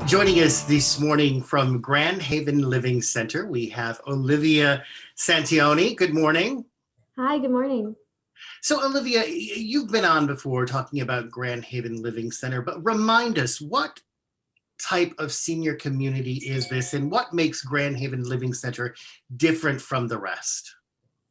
Joining us this morning from Grandhaven Living Center, we have Olivia Santioni. Good morning. Hi, good morning. So, Olivia, you've been on before talking about Grandhaven Living Center, but remind us, what type of senior community is this and what makes Grandhaven Living Center different from the rest?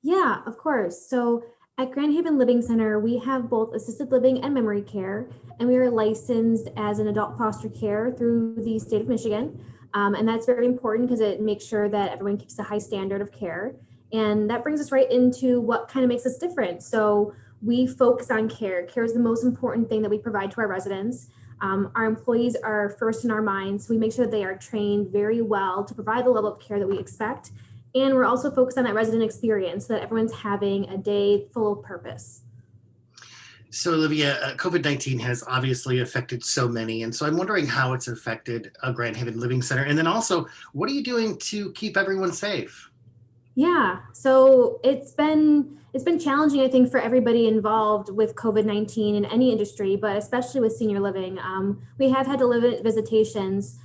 Yeah, of course. So at Grandhaven Living Center, we have both assisted living and memory care, and we are licensed as an adult foster care through the state of Michigan. And that's very important because it makes sure that everyone keeps a high standard of care. And that brings us right into what kind of makes us different. So we focus on care. Care is the most important thing that we provide to our residents. Our employees are first in our minds. So we make sure that they are trained very well to provide the level of care that we expect. And we're also focused on that resident experience so that everyone's having a day full of purpose. So, Olivia, COVID-19 has obviously affected so many, and so I'm wondering how it's affected Grandhaven Living Center. And then also, what are you doing to keep everyone safe? Yeah, so it's been challenging, I think, for everybody involved with COVID-19 in any industry, but especially with senior living. We have had to limit visitations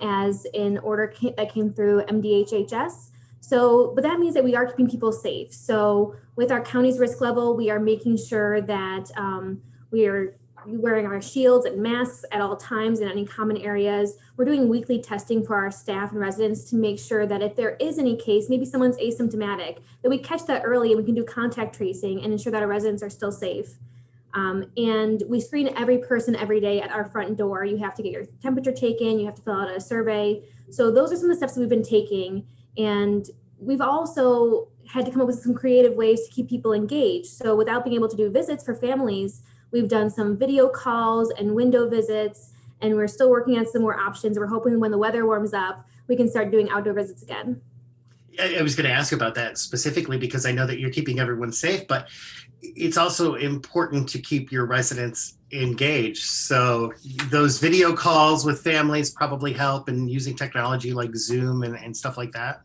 as an order that came through MDHHS. So, but that means that we are keeping people safe. So, with our county's risk level, we are making sure that we are wearing our shields and masks at all times in any common areas. We're doing weekly testing for our staff and residents to make sure that if there is any case, maybe someone's asymptomatic, that we catch that early and we can do contact tracing and ensure that our residents are still safe. And we screen every person every day at our front door. You have to get your temperature taken, you have to fill out a survey. So those are some of the steps that we've been taking. And we've also had to come up with some creative ways to keep people engaged. So without being able to do visits for families, we've done some video calls and window visits, and we're still working on some more options. We're hoping when the weather warms up, we can start doing outdoor visits again. I was going to ask about that specifically because I know that you're keeping everyone safe, but it's also important to keep your residents engaged. So those video calls with families probably help, and using technology like Zoom and stuff like that.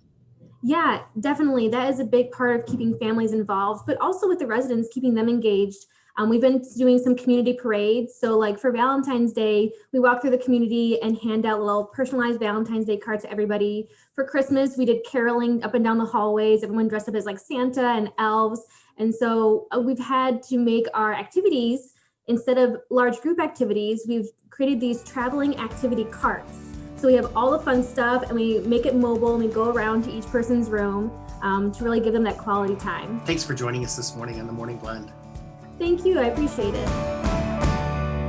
Yeah, definitely. That is a big part of keeping families involved, but also with the residents, keeping them engaged. We've been doing some community parades. So like for Valentine's Day, we walk through the community and hand out little personalized Valentine's Day cards to everybody. For Christmas, we did caroling up and down the hallways, everyone dressed up as like Santa and elves. And so we've had to make our activities, instead of large group activities, we've created these traveling activity carts. So we have all the fun stuff and we make it mobile and we go around to each person's room to really give them that quality time. Thanks for joining us this morning on the Morning Blend. Thank you, I appreciate it.